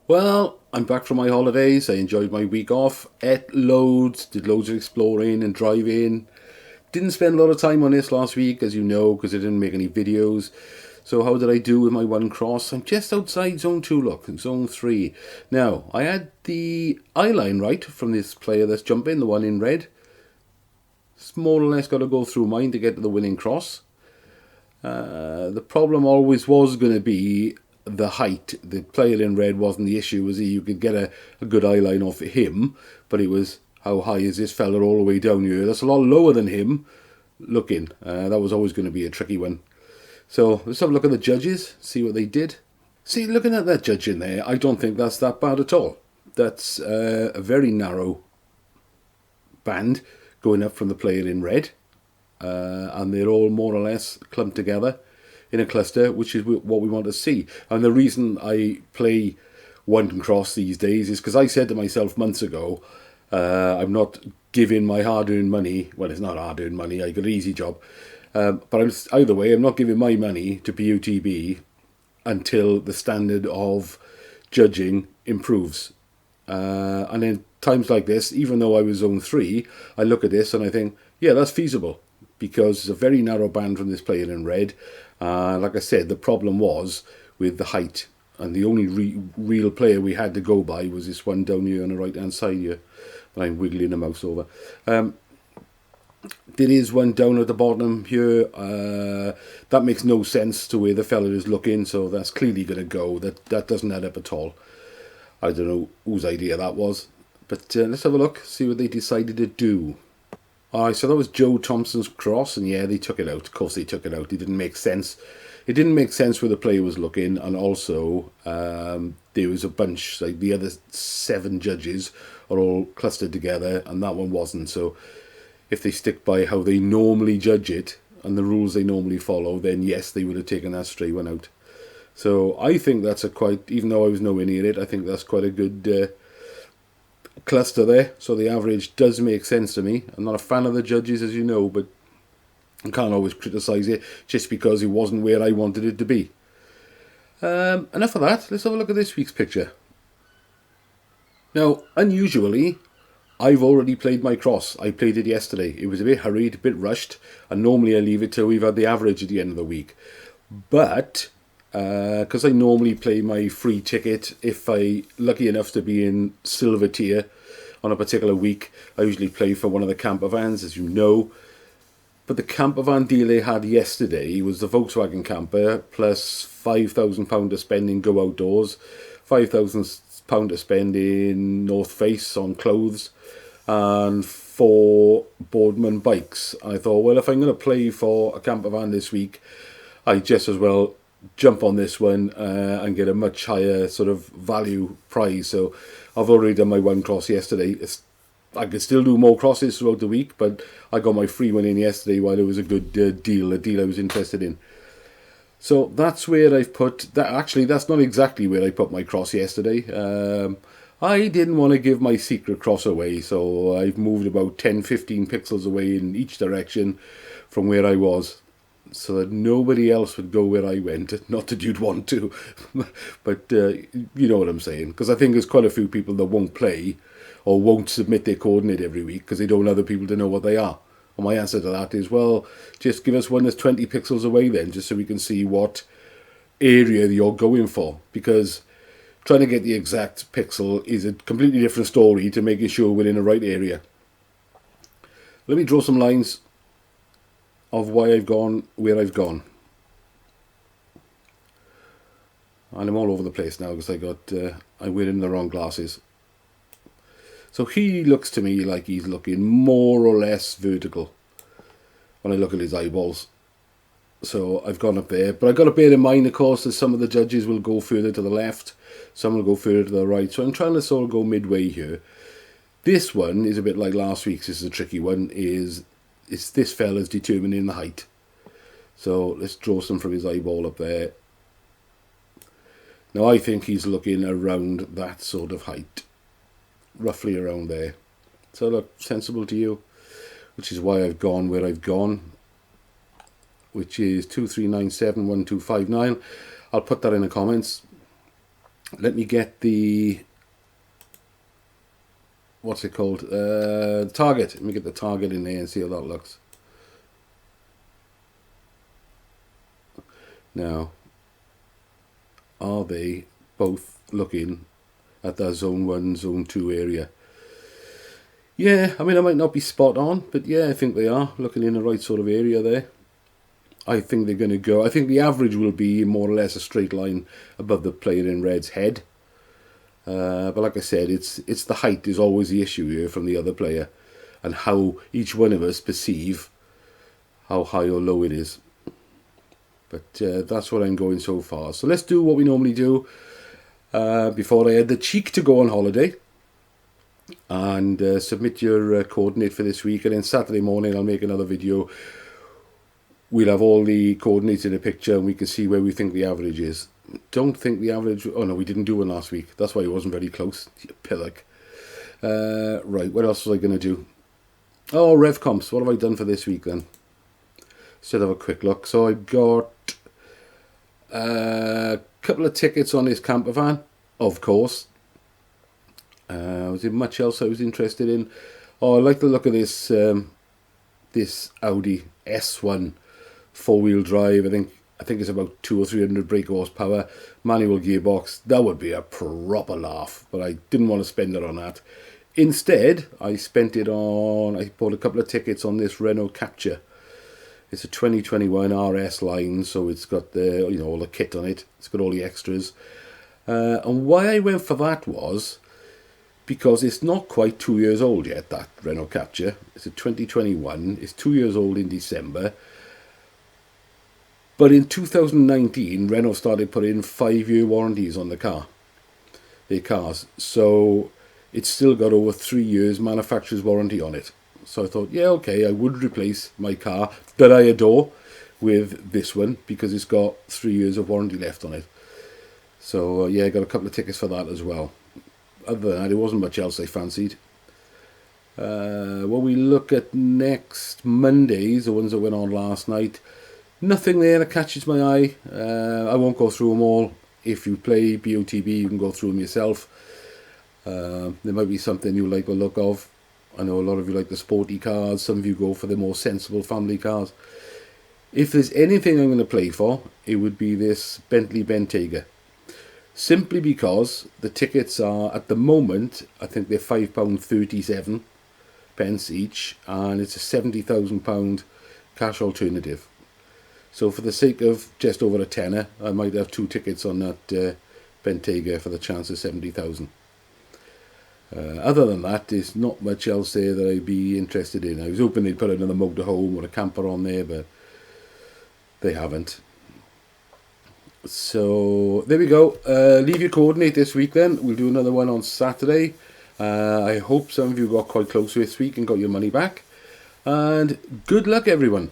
Well, I'm back from my holidays. I enjoyed my week off, ate loads, did loads of exploring and driving. Didn't spend a lot of time on this last week, as you know, because I didn't make any videos. So how did I do with my one cross? I'm just outside zone 2, look, zone 3. Now, I had the eye line right from this player that's jumping, the one in red. It's more or less got to go through mine to get to the winning cross. The problem always was going to be the height. The player in red wasn't the issue, was he? You could get a good eye line off him, but it was how high is this fella all the way down here? That's a lot lower than him looking. That was always going to be a tricky one. So let's have a look at the judges, see what they did. See, looking at that judge in there, I don't think that's that bad at all. That's a very narrow band going up from the player in red. And they're all more or less clumped together in a cluster, which is what we want to see. And the reason I play one cross these days is because I said to myself months ago, I'm not giving my hard-earned money, well, it's not hard-earned money, I got an easy job, but either way, I'm not giving my money to BOTB until the standard of judging improves. And in times like this, even though I was zone 3, I look at this and I think, yeah, that's feasible, because it's a very narrow band from this player in red. Like I said, the problem was with the height, and the only real player we had to go by was this one down here on the right hand side here. I'm wiggling the mouse over. There is one down at the bottom here. That makes no sense to where the fella is looking, so that's clearly going to go. That doesn't add up at all. I don't know whose idea that was, but let's have a look, see what they decided to do. Alright, so that was Joe Thompson's cross, and yeah, they took it out. Of course they took it out. It didn't make sense. It didn't make sense where the player was looking, and also there was a bunch, like the other 7 judges are all clustered together, and that one wasn't. So if they stick by how they normally judge it, and the rules they normally follow, then yes, they would have taken that stray one out. So I think that's a quite, even though I was nowhere near it, I think that's quite a good cluster there. So the average does make sense to me. I'm not a fan of the judges, as you know, but I can't always criticise it just because it wasn't where I wanted it to be. Enough of that. Let's have a look at this week's picture. Now, unusually, I've already played my cross. I played it yesterday. It was a bit hurried, a bit rushed, and normally I leave it till we've had the average at the end of the week. But because I normally play my free ticket, if I'm lucky enough to be in silver tier on a particular week, I usually play for one of the camper vans, as you know. But the camper van deal they had yesterday was the Volkswagen camper plus £5,000 to spend in Go Outdoors, £5,000 to spend in North Face on clothes, and 4 Boardman bikes. I thought, well, if I'm going to play for a camper van this week, I just as well jump on this one and get a much higher sort of value prize. So I've already done my one cross yesterday. I could still do more crosses throughout the week, but I got my free one in yesterday while it was a good deal, a deal I was interested in. So that's where I've put that. Actually, that's not exactly where I put my cross yesterday. I didn't want to give my secret cross away, so I've moved about 10-15 pixels away in each direction from where I was, so that nobody else would go where I went. Not that you'd want to, but you know what I'm saying. Because I think there's quite a few people that won't play or won't submit their coordinate every week because they don't want other people to know what they are. And my answer to that is, well, just give us one that's 20 pixels away then, just so we can see what area you're going for. Because trying to get the exact pixel is a completely different story to making sure we're in the right area. Let me draw some lines of why I've gone where I've gone. And I'm all over the place now because I'm wearing the wrong glasses. So he looks to me like he's looking more or less vertical when I look at his eyeballs. So I've gone up there, but I've got to bear in mind, of course, that some of the judges will go further to the left, some will go further to the right. So I'm trying to sort of go midway here. This one is a bit like last week's. This is a tricky one. It's this fella's determining the height. So let's draw some from his eyeball up there. Now I think he's looking around that sort of height, roughly around there. So look, sensible to you, which is why I've gone where I've gone, which is 23971259. I'll put that in the comments. Let me get the, what's it called, target. Let me get the target in there and see how that looks. Now, are they both looking at that zone 1, zone 2 area? Yeah, I mean, I might not be spot on, but yeah, I think they are looking in the right sort of area there. I think they're going to go, I think the average will be more or less a straight line above the player in red's head. But like I said, it's the height is always the issue here from the other player, and how each one of us perceive how high or low it is. But that's what I'm going so far. So let's do what we normally do before I had the cheek to go on holiday, and submit your coordinate for this week. And then Saturday morning I'll make another video. We'll have all the coordinates in a picture and we can see where we think the average is. Don't think the average... Oh no, we didn't do one last week. That's why it wasn't very close. You pillock. Right, what else was I going to do? Oh, Revcomps. What have I done for this week then? Let's have a quick look. So I got a couple of tickets on this camper van, of course. Was there much else I was interested in? Oh, I like the look of this this Audi S1 4-wheel drive. I think it's about 200 or 300 brake horsepower, manual gearbox. That would be a proper laugh, but I didn't want to spend it on that. Instead, I spent it on, I bought a couple of tickets on this Renault Capture. It's a 2021 RS line, so it's got the, you know, all the kit on it. It's got all the extras. And why I went for that was because it's not quite 2 years old yet, that Renault Capture. It's a 2021. It's 2 years old in December. But in 2019, Renault started putting 5-year warranties on their cars. So it's still got over 3 years manufacturer's warranty on it. So I thought, yeah, okay, I would replace my car that I adore with this one because it's got 3 years of warranty left on it. So yeah, I got a couple of tickets for that as well. Other than that, there wasn't much else I fancied. When we look at next Mondays, the ones that went on last night, nothing there that catches my eye. I won't go through them all. If you play BOTB, you can go through them yourself. There might be something you like the look of. I know a lot of you like the sporty cars. Some of you go for the more sensible family cars. If there's anything I'm going to play for, it would be this Bentley Bentayga. Simply because the tickets are, at the moment, I think they're £5.37 each, and it's a £70,000 cash alternative. So for the sake of just over a tenner, I might have 2 tickets on that Bentayga for the chance of 70,000. Other than that, there's not much else there that I'd be interested in. I was hoping they'd put another motorhome or a camper on there, but they haven't. So there we go. Leave your coordinate this week then. We'll do another one on Saturday. I hope some of you got quite close this week and got your money back. And good luck, everyone.